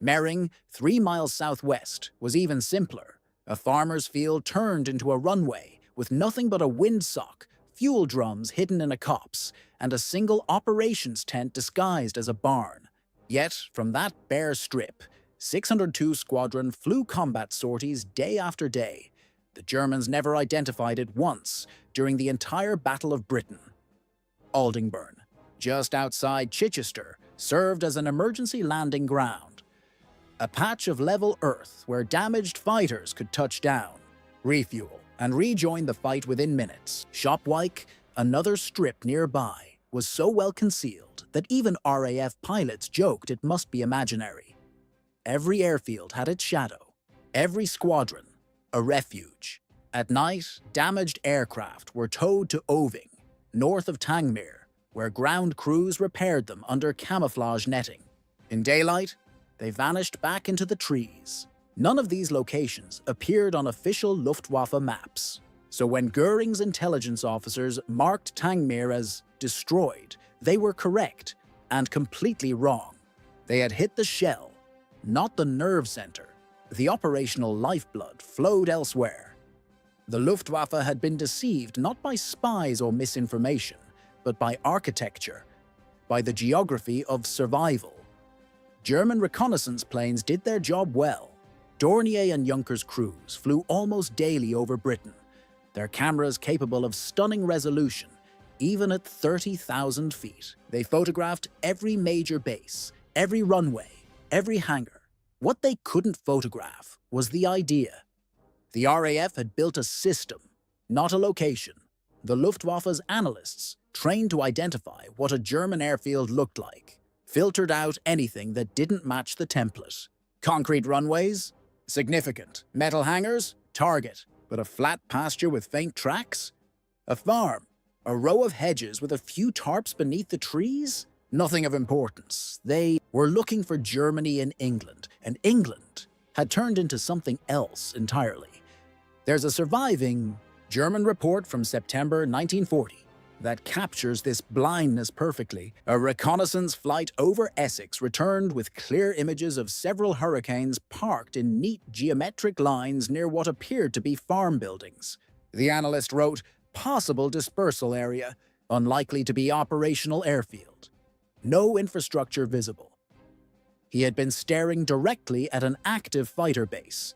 Mering, 3 miles southwest, was even simpler. A farmer's field turned into a runway, with nothing but a windsock, fuel drums hidden in a copse, and a single operations tent disguised as a barn. Yet, from that bare strip, 602 Squadron flew combat sorties day after day. The Germans never identified it once during the entire Battle of Britain. Aldingburn, just outside Chichester, served as an emergency landing ground. A patch of level earth where damaged fighters could touch down, refuel, and rejoin the fight within minutes. Shopwike, another strip nearby, was so well concealed that even RAF pilots joked it must be imaginary. Every airfield had its shadow, every squadron a refuge. At night, damaged aircraft were towed to Oving, north of Tangmere, where ground crews repaired them under camouflage netting. In daylight, they vanished back into the trees. None of these locations appeared on official Luftwaffe maps, so when Göring's intelligence officers marked Tangmere as destroyed, they were correct and completely wrong. They had hit the shell, not the nerve center. The operational lifeblood flowed elsewhere. The Luftwaffe had been deceived not by spies or misinformation, but by architecture, by the geography of survival. German reconnaissance planes did their job well. Dornier and Junkers crews flew almost daily over Britain, their cameras capable of stunning resolution, even at 30,000 feet. They photographed every major base, every runway, every hangar. What they couldn't photograph was the idea. The RAF had built a system, not a location. The Luftwaffe's analysts, trained to identify what a German airfield looked like, filtered out anything that didn't match the template. Concrete runways? Significant. Metal hangars? Target. But a flat pasture with faint tracks? A farm? A row of hedges with a few tarps beneath the trees? Nothing of importance. They were looking for Germany in England, and England had turned into something else entirely. There's a surviving German report from September 1940 that captures this blindness perfectly. A reconnaissance flight over Essex returned with clear images of several hurricanes parked in neat geometric lines near what appeared to be farm buildings. The analyst wrote, "Possible dispersal area, unlikely to be operational airfield. No infrastructure visible." He had been staring directly at an active fighter base.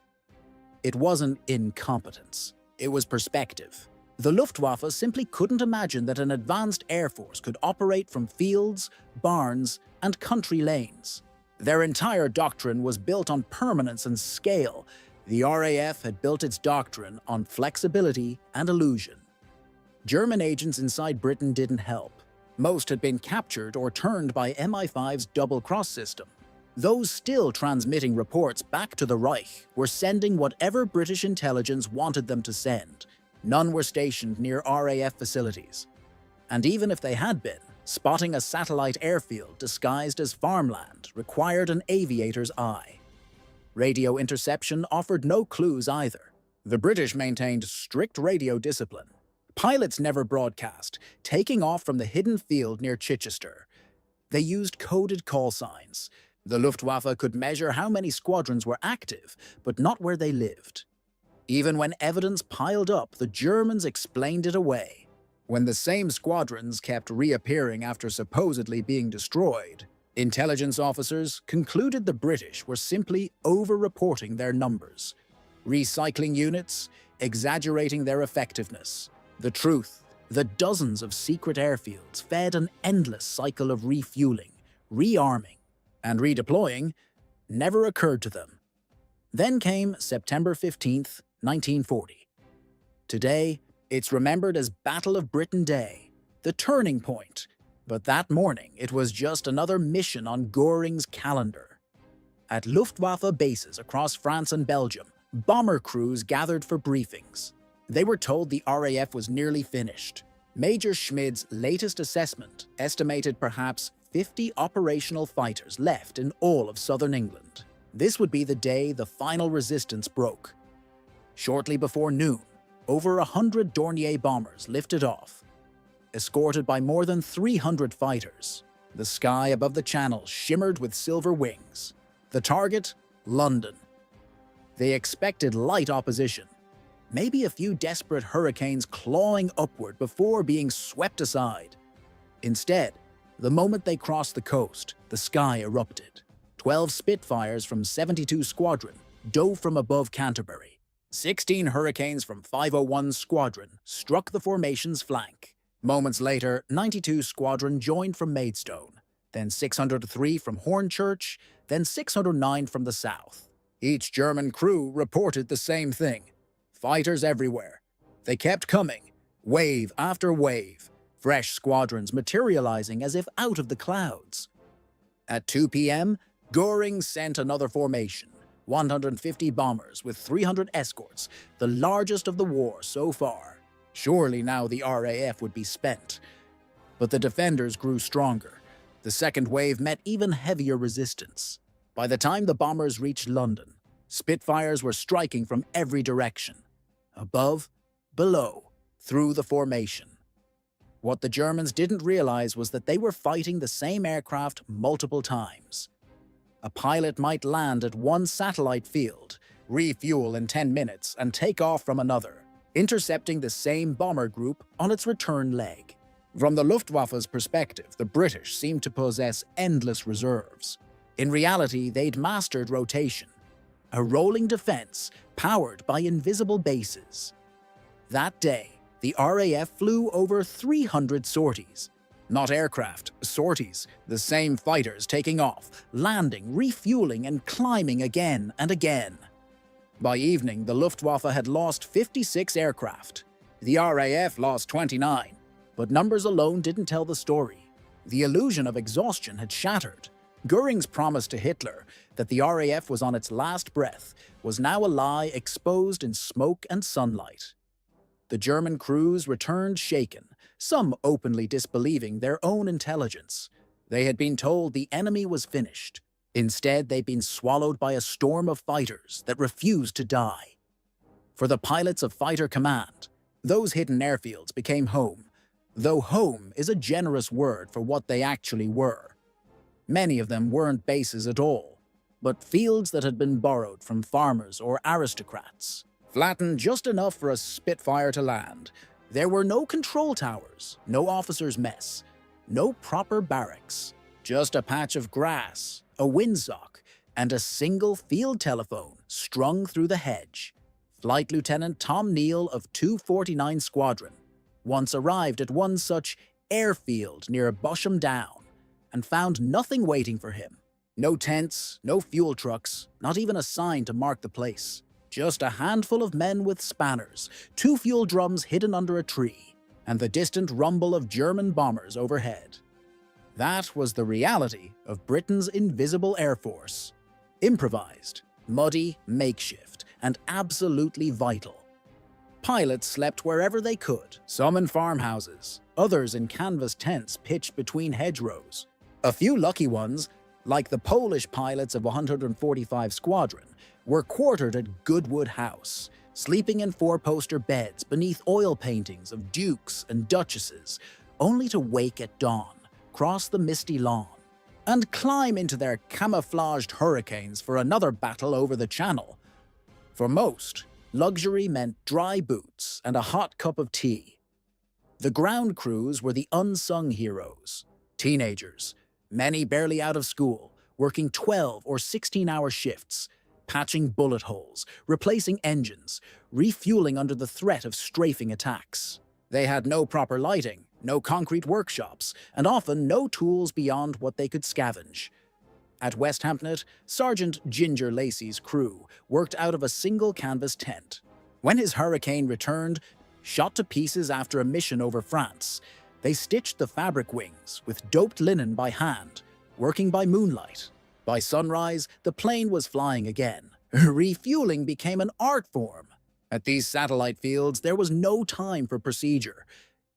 It wasn't incompetence, it was perspective. The Luftwaffe simply couldn't imagine that an advanced air force could operate from fields, barns, and country lanes. Their entire doctrine was built on permanence and scale. The RAF had built its doctrine on flexibility and illusion. German agents inside Britain didn't help. Most had been captured or turned by MI5's double-cross system. Those still transmitting reports back to the Reich were sending whatever British intelligence wanted them to send. None were stationed near RAF facilities. And even if they had been, spotting a satellite airfield disguised as farmland required an aviator's eye. Radio interception offered no clues either. The British maintained strict radio discipline. Pilots never broadcast, taking off from the hidden field near Chichester. They used coded call signs. The Luftwaffe could measure how many squadrons were active, but not where they lived. Even when evidence piled up, the Germans explained it away. When the same squadrons kept reappearing after supposedly being destroyed, intelligence officers concluded the British were simply over-reporting their numbers, recycling units, exaggerating their effectiveness. The truth, the dozens of secret airfields fed an endless cycle of refueling, rearming, and redeploying, never occurred to them. Then came September 15th, 1940. Today, it's remembered as Battle of Britain Day, the turning point. But that morning, it was just another mission on Göring's calendar. At Luftwaffe bases across France and Belgium, bomber crews gathered for briefings. They were told the RAF was nearly finished. Major Schmid's latest assessment estimated perhaps 50 operational fighters left in all of southern England. This would be the day the final resistance broke. Shortly before noon, over 100 Dornier bombers lifted off, escorted by more than 300 fighters. The sky above the Channel shimmered with silver wings. The target? London. They expected light opposition, maybe a few desperate hurricanes clawing upward before being swept aside. Instead, the moment they crossed the coast, the sky erupted. 12 Spitfires from 72 Squadron dove from above Canterbury. 16 Hurricanes from 501 Squadron struck the formation's flank. Moments later, 92 Squadron joined from Maidstone, then 603 from Hornchurch, then 609 from the south. Each German crew reported the same thing. Fighters everywhere. They kept coming, wave after wave, fresh squadrons materializing as if out of the clouds. At 2 p.m., Göring sent another formation, 150 bombers with 300 escorts, the largest of the war so far. Surely now the RAF would be spent. But the defenders grew stronger. The second wave met even heavier resistance. By the time the bombers reached London, Spitfires were striking from every direction. Above, below, through the formation. What the Germans didn't realize was that they were fighting the same aircraft multiple times. A pilot might land at one satellite field, refuel in 10 minutes, and take off from another, intercepting the same bomber group on its return leg. From the Luftwaffe's perspective, the British seemed to possess endless reserves. In reality, they'd mastered rotation, a rolling defense powered by invisible bases. That day, the RAF flew over 300 sorties. Not aircraft, sorties, the same fighters taking off, landing, refueling, and climbing again and again. By evening, the Luftwaffe had lost 56 aircraft. The RAF lost 29, but numbers alone didn't tell the story. The illusion of exhaustion had shattered. Göring's promise to Hitler that the RAF was on its last breath was now a lie exposed in smoke and sunlight. The German crews returned shaken, some openly disbelieving their own intelligence. They had been told the enemy was finished. Instead, they'd been swallowed by a storm of fighters that refused to die. For the pilots of Fighter Command, those hidden airfields became home, though home is a generous word for what they actually were. Many of them weren't bases at all, but fields that had been borrowed from farmers or aristocrats. Flattened just enough for a Spitfire to land, there were no control towers, no officers' mess, no proper barracks, just a patch of grass, a windsock, and a single field telephone strung through the hedge. Flight Lieutenant Tom Neal of 249 Squadron once arrived at one such airfield near Bosham Down and found nothing waiting for him. No tents, no fuel trucks, not even a sign to mark the place. Just a handful of men with spanners, 2 fuel drums hidden under a tree, and the distant rumble of German bombers overhead. That was the reality of Britain's invisible air force. Improvised, muddy, makeshift, and absolutely vital. Pilots slept wherever they could, some in farmhouses, others in canvas tents pitched between hedgerows. A few lucky ones, like the Polish pilots of 145 Squadron, were quartered at Goodwood House, sleeping in 4-poster beds beneath oil paintings of dukes and duchesses, only to wake at dawn, cross the misty lawn, and climb into their camouflaged hurricanes for another battle over the Channel. For most, luxury meant dry boots and a hot cup of tea. The ground crews were the unsung heroes, teenagers, many barely out of school, working 12 or 16-hour shifts, patching bullet holes, replacing engines, refueling under the threat of strafing attacks. They had no proper lighting, no concrete workshops, and often no tools beyond what they could scavenge. At West Hampnet, Sergeant Ginger Lacey's crew worked out of a single canvas tent. When his Hurricane returned, shot to pieces after a mission over France, they stitched the fabric wings with doped linen by hand, working by moonlight. By sunrise, the plane was flying again. Refueling became an art form. At these satellite fields, there was no time for procedure.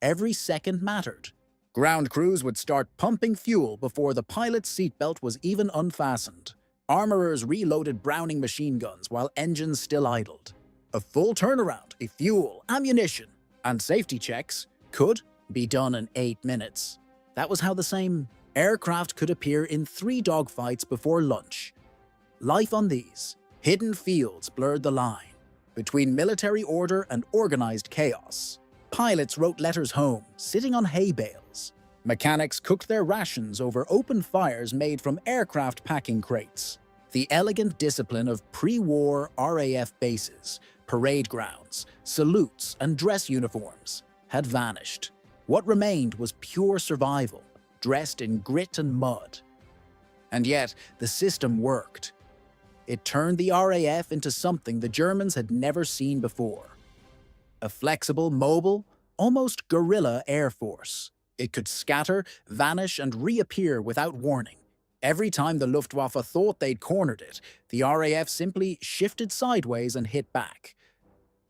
Every second mattered. Ground crews would start pumping fuel before the pilot's seatbelt was even unfastened. Armorers reloaded Browning machine guns while engines still idled. A full turnaround, a fuel, ammunition, and safety checks could be done in 8 minutes. That was how the same aircraft could appear in 3 dogfights before lunch. life on these hidden fields blurred the line between military order and organized chaos. Pilots wrote letters home, sitting on hay bales. Mechanics cooked their rations over open fires made from aircraft packing crates. The elegant discipline of pre-war RAF bases, parade grounds, salutes, and dress uniforms had vanished. What remained was pure survival, dressed in grit and mud. And yet, the system worked. It turned the RAF into something the Germans had never seen before. A flexible, mobile, almost guerrilla air force. It could scatter, vanish, and reappear without warning. Every time the Luftwaffe thought they'd cornered it, the RAF simply shifted sideways and hit back.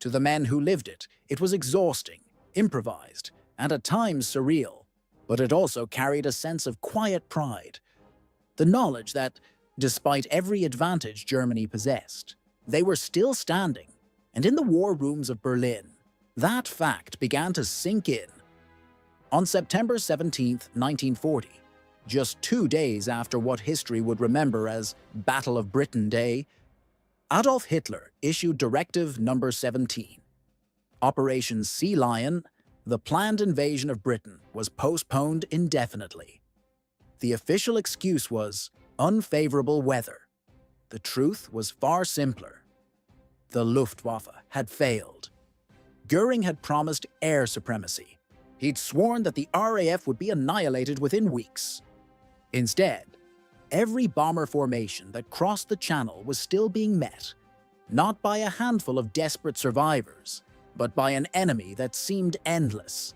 To the men who lived it, it was exhausting, improvised, and at times surreal. But it also carried a sense of quiet pride. The knowledge that, despite every advantage Germany possessed, they were still standing, and in the war rooms of Berlin, that fact began to sink in. On September 17, 1940, just 2 days after what history would remember as Battle of Britain Day, Adolf Hitler issued Directive No. 17. Operation Sea Lion, the planned invasion of Britain, was postponed indefinitely. The official excuse was unfavorable weather. The truth was far simpler. The Luftwaffe had failed. Goering had promised air supremacy. He'd sworn that the RAF would be annihilated within weeks. Instead, every bomber formation that crossed the Channel was still being met, not by a handful of desperate survivors, but by an enemy that seemed endless.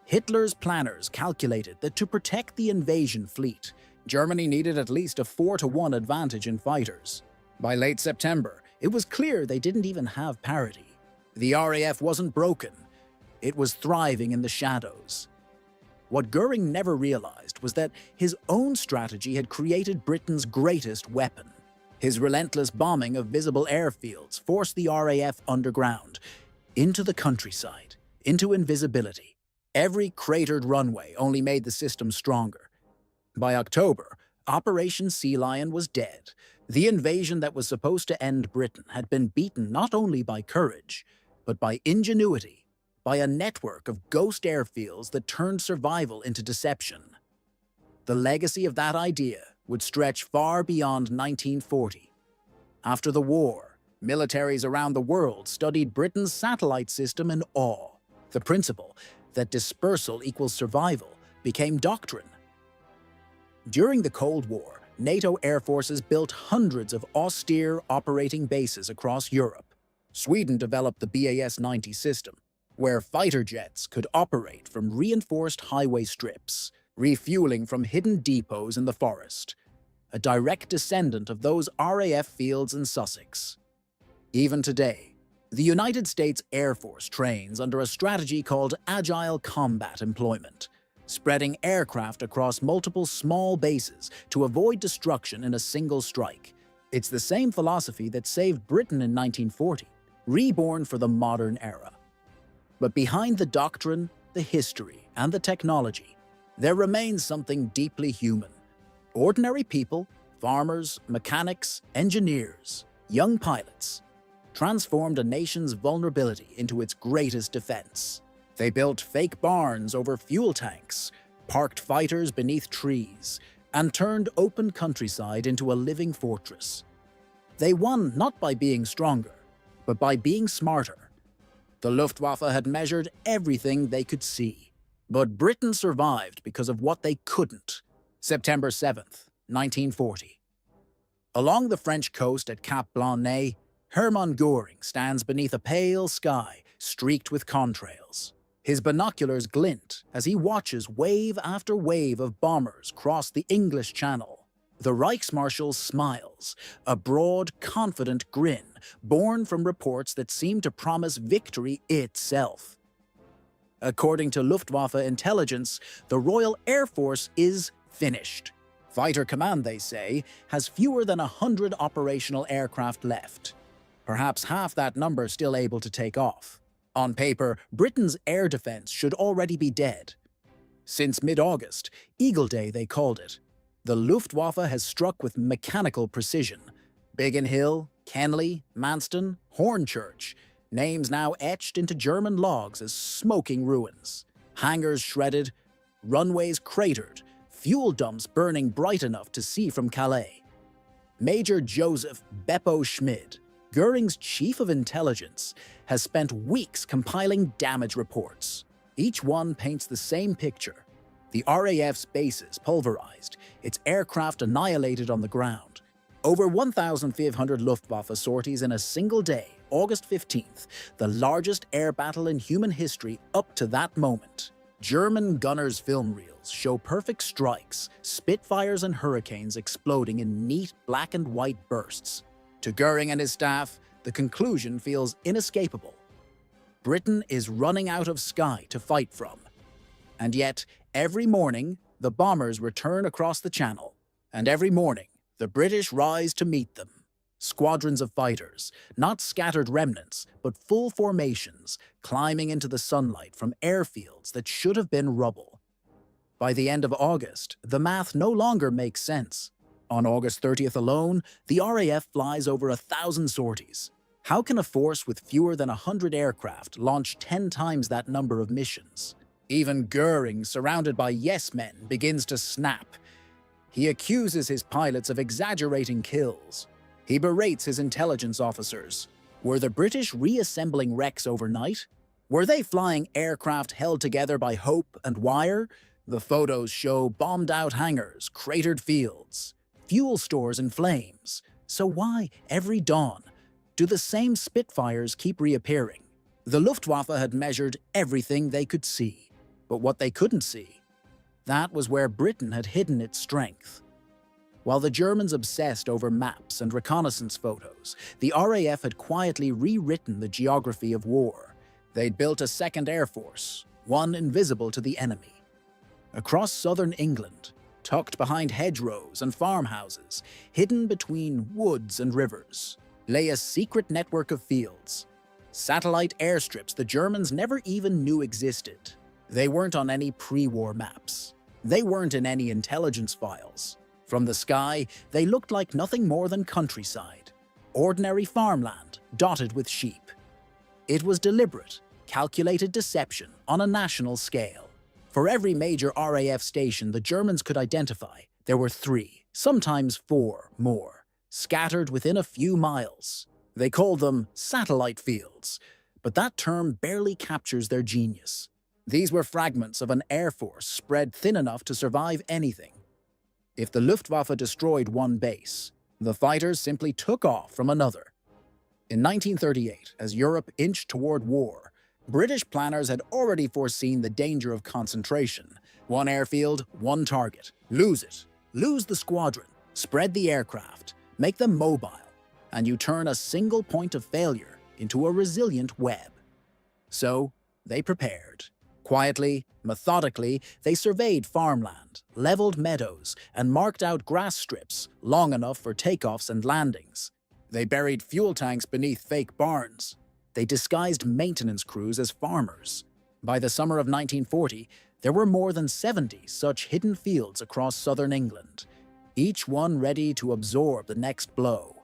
Hitler's planners calculated that to protect the invasion fleet, Germany needed at least a 4-to-1 advantage in fighters. By late September, it was clear they didn't even have parity. The RAF wasn't broken. It was thriving in the shadows. What Goering never realized was that his own strategy had created Britain's greatest weapon. His relentless bombing of visible airfields forced the RAF underground, into the countryside, into invisibility. Every cratered runway only made the system stronger. By October, Operation Sea Lion was dead. The invasion that was supposed to end Britain had been beaten not only by courage, but by ingenuity, by a network of ghost airfields that turned survival into deception. The legacy of that idea would stretch far beyond 1940. After the war, militaries around the world studied Britain's satellite system in awe. The principle that dispersal equals survival became doctrine. During the Cold War, NATO air forces built hundreds of austere operating bases across Europe. Sweden developed the BAS-90 system, where fighter jets could operate from reinforced highway strips, refueling from hidden depots in the forest, a direct descendant of those RAF fields in Sussex. Even today, the United States Air Force trains under a strategy called agile combat employment, spreading aircraft across multiple small bases to avoid destruction in a single strike. It's the same philosophy that saved Britain in 1940, reborn for the modern era. But behind the doctrine, the history, and the technology, there remains something deeply human. Ordinary people, farmers, mechanics, engineers, young pilots, transformed a nation's vulnerability into its greatest defense. They built fake barns over fuel tanks, parked fighters beneath trees, and turned open countryside into a living fortress. They won not by being stronger, but by being smarter. The Luftwaffe had measured everything they could see. But Britain survived because of what they couldn't. September 7th, 1940. Along the French coast at Cap Blanc-Nez, Hermann Göring stands beneath a pale sky streaked with contrails. His binoculars glint as he watches wave after wave of bombers cross the English Channel. The Reichsmarschall smiles, a broad, confident grin born from reports that seem to promise victory itself. According to Luftwaffe intelligence, the Royal Air Force is finished. Fighter Command, they say, has fewer than 100 operational aircraft left. Perhaps half that number still able to take off. On paper, Britain's air defense should already be dead. Since mid-August, Eagle Day they called it, the Luftwaffe has struck with mechanical precision. Biggin Hill, Kenley, Manston, Hornchurch, names now etched into German logs as smoking ruins. Hangars shredded, runways cratered, fuel dumps burning bright enough to see from Calais. Major Joseph Beppo Schmid, Goering's chief of intelligence, has spent weeks compiling damage reports. Each one paints the same picture. The RAF's bases pulverized, its aircraft annihilated on the ground. Over 1,500 Luftwaffe sorties in a single day, August 15th, the largest air battle in human history up to that moment. German gunners' film reels show perfect strikes, Spitfires and Hurricanes exploding in neat black and white bursts. To Goering and his staff, the conclusion feels inescapable. Britain is running out of sky to fight from. And yet, every morning, the bombers return across the Channel. And every morning, the British rise to meet them. Squadrons of fighters, not scattered remnants, but full formations, climbing into the sunlight from airfields that should have been rubble. By the end of August, the math no longer makes sense. On August 30th alone, the RAF flies over 1,000 sorties. How can a force with fewer than 100 aircraft launch 10 times that number of missions? Even Goering, surrounded by yes-men, begins to snap. He accuses his pilots of exaggerating kills. He berates his intelligence officers. Were the British reassembling wrecks overnight? Were they flying aircraft held together by hope and wire? The photos show bombed-out hangars, cratered fields, fuel stores in flames. So why, every dawn, do the same Spitfires keep reappearing? The Luftwaffe had measured everything they could see. But what they couldn't see, that was where Britain had hidden its strength. While the Germans obsessed over maps and reconnaissance photos, the RAF had quietly rewritten the geography of war. They'd built a second air force, one invisible to the enemy. Across southern England, tucked behind hedgerows and farmhouses, hidden between woods and rivers, lay a secret network of fields. Satellite airstrips the Germans never even knew existed. They weren't on any pre-war maps. They weren't in any intelligence files. From the sky, they looked like nothing more than countryside. Ordinary farmland, dotted with sheep. It was deliberate, calculated deception on a national scale. For every major RAF station the Germans could identify, there were 3, sometimes 4 more, scattered within a few miles. They called them satellite fields, but that term barely captures their genius. These were fragments of an air force spread thin enough to survive anything. If the Luftwaffe destroyed one base, the fighters simply took off from another. In 1938, as Europe inched toward war, British planners had already foreseen the danger of concentration. One airfield, one target. Lose it. Lose the squadron. Spread the aircraft. Make them mobile. And you turn a single point of failure into a resilient web. So, they prepared. Quietly, methodically, they surveyed farmland, leveled meadows, and marked out grass strips long enough for takeoffs and landings. They buried fuel tanks beneath fake barns. They disguised maintenance crews as farmers. By the summer of 1940, there were more than 70 such hidden fields across southern England, each one ready to absorb the next blow.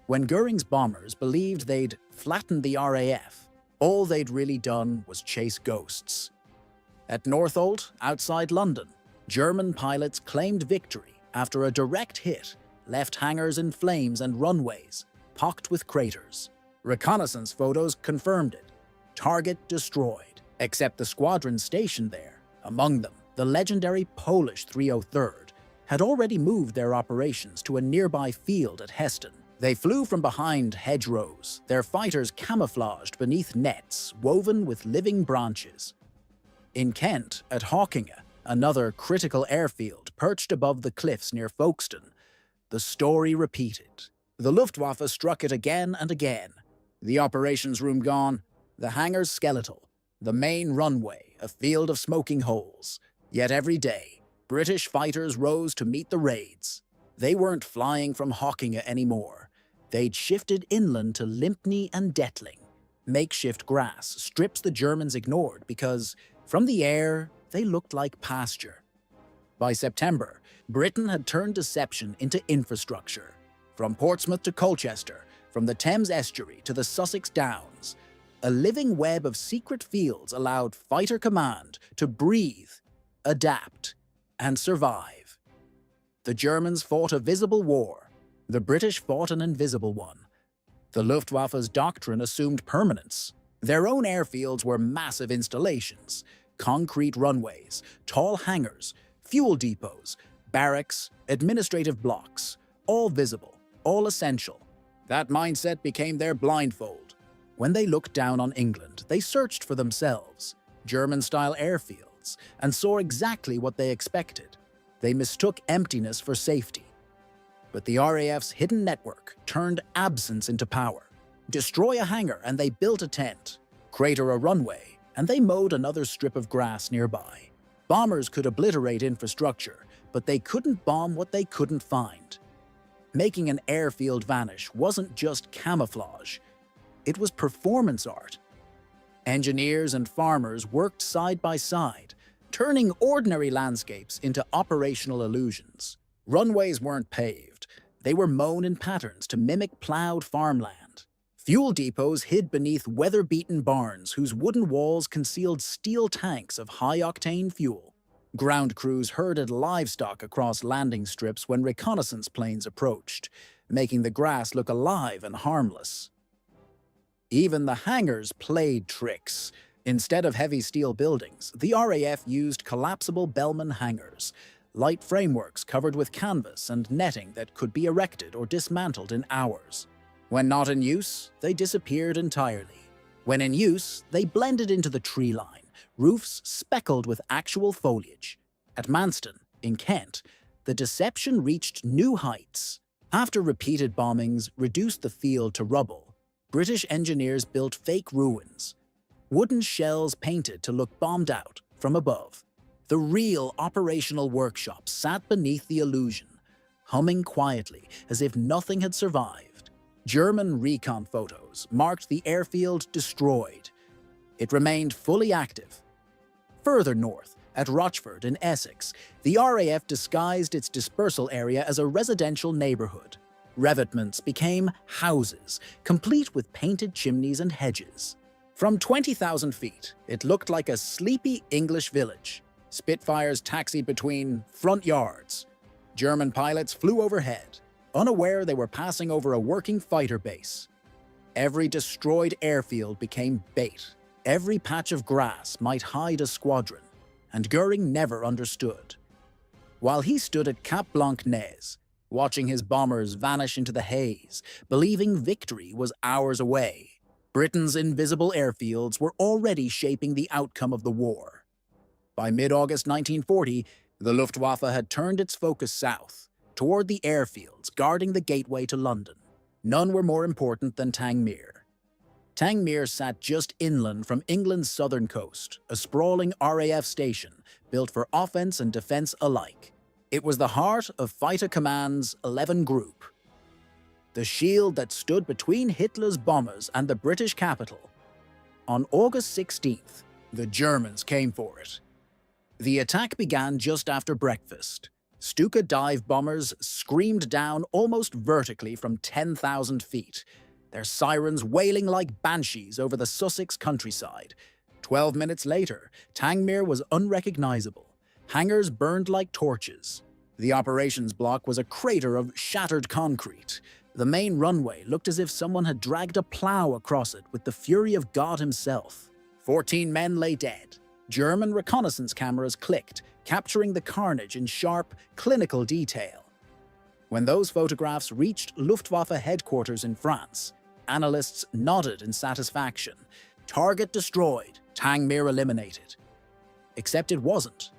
When Goering's bombers believed they'd flattened the RAF, all they'd really done was chase ghosts. At Northolt, outside London, German pilots claimed victory after a direct hit left hangars in flames and runways, pocked with craters. Reconnaissance photos confirmed it. Target destroyed, except the squadron stationed there. Among them, the legendary Polish 303rd had already moved their operations to a nearby field at Heston. They flew from behind hedgerows, their fighters camouflaged beneath nets woven with living branches. In Kent, at Hawkinge, another critical airfield perched above the cliffs near Folkestone, the story repeated. The Luftwaffe struck it again and again. The operations room gone, the hangars skeletal, the main runway a field of smoking holes. Yet every day, British fighters rose to meet the raids. They weren't flying from Hawkinge anymore. They'd shifted inland to Lympne and Detling. Makeshift grass, strips the Germans ignored because, from the air, they looked like pasture. By September, Britain had turned deception into infrastructure. From Portsmouth to Colchester, from the Thames estuary to the Sussex Downs, a living web of secret fields allowed fighter command to breathe, adapt, and survive. The Germans fought a visible war. The British fought an invisible one. The Luftwaffe's doctrine assumed permanence. Their own airfields were massive installations, concrete runways, tall hangars, fuel depots, barracks, administrative blocks, all visible, all essential. That mindset became their blindfold. When they looked down on England, they searched for themselves, German-style airfields, and saw exactly what they expected. They mistook emptiness for safety. But the RAF's hidden network turned absence into power. Destroy a hangar and they built a tent. Crater a runway and they mowed another strip of grass nearby. Bombers could obliterate infrastructure, but they couldn't bomb what they couldn't find. Making an airfield vanish wasn't just camouflage. It was performance art. Engineers and farmers worked side by side, turning ordinary landscapes into operational illusions. Runways weren't paved. They were mown in patterns to mimic plowed farmland. Fuel depots hid beneath weather-beaten barns whose wooden walls concealed steel tanks of high-octane fuel. Ground crews herded livestock across landing strips when reconnaissance planes approached, making the grass look alive and harmless. Even the hangars played tricks. Instead of heavy steel buildings, the RAF used collapsible Bellman hangars, light frameworks covered with canvas and netting that could be erected or dismantled in hours. When not in use, they disappeared entirely. When in use, they blended into the tree line, roofs speckled with actual foliage. At Manston, in Kent, the deception reached new heights. After repeated bombings reduced the field to rubble, British engineers built fake ruins. Wooden shells painted to look bombed out from above. The real operational workshop sat beneath the illusion, humming quietly as if nothing had survived. German recon photos marked the airfield destroyed. It remained fully active. Further north, at Rochford in Essex, the RAF disguised its dispersal area as a residential neighbourhood. Revetments became houses, complete with painted chimneys and hedges. From 20,000 feet, it looked like a sleepy English village. Spitfires taxied between front yards. German pilots flew overhead, unaware they were passing over a working fighter base. Every destroyed airfield became bait. Every patch of grass might hide a squadron, and Goering never understood. While he stood at Cap Blanc-Nez, watching his bombers vanish into the haze, believing victory was hours away, Britain's invisible airfields were already shaping the outcome of the war. By mid-August 1940, the Luftwaffe had turned its focus south, toward the airfields guarding the gateway to London. None were more important than Tangmere. Tangmere sat just inland from England's southern coast, a sprawling RAF station built for offense and defense alike. It was the heart of Fighter Command's 11 Group, the shield that stood between Hitler's bombers and the British capital. On August 16th, the Germans came for it. The attack began just after breakfast. Stuka dive bombers screamed down almost vertically from 10,000 feet, their sirens wailing like banshees over the Sussex countryside. 12 minutes later, Tangmere was unrecognizable. Hangars burned like torches. The operations block was a crater of shattered concrete. The main runway looked as if someone had dragged a plow across it with the fury of God himself. 14 men lay dead. German reconnaissance cameras clicked, capturing the carnage in sharp, clinical detail. When those photographs reached Luftwaffe headquarters in France, analysts nodded in satisfaction. Target destroyed, Tangmere eliminated. Except it wasn't.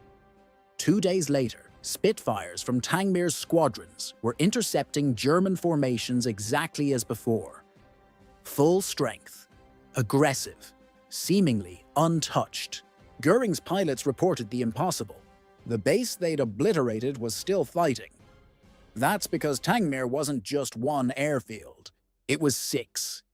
2 days later, Spitfires from Tangmere's squadrons were intercepting German formations exactly as before. Full strength, aggressive, seemingly untouched. Goering's pilots reported the impossible. The base they'd obliterated was still fighting. That's because Tangmere wasn't just one airfield. It was 6.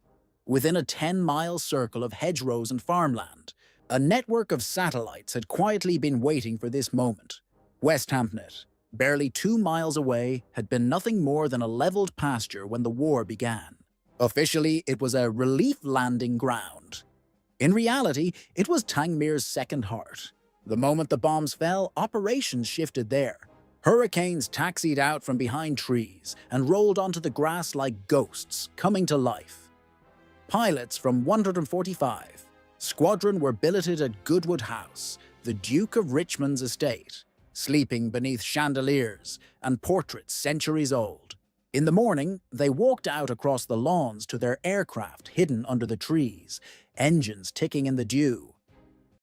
Within a 10-mile circle of hedgerows and farmland, a network of satellites had quietly been waiting for this moment. West Hampnet, barely 2 miles away, had been nothing more than a leveled pasture when the war began. Officially, it was a relief landing ground. In reality, it was Tangmir's second heart. The moment the bombs fell, operations shifted there. Hurricanes taxied out from behind trees and rolled onto the grass like ghosts, coming to life. Pilots from 145 Squadron were billeted at Goodwood House, the Duke of Richmond's estate, sleeping beneath chandeliers and portraits centuries old. In the morning, they walked out across the lawns to their aircraft hidden under the trees, engines ticking in the dew,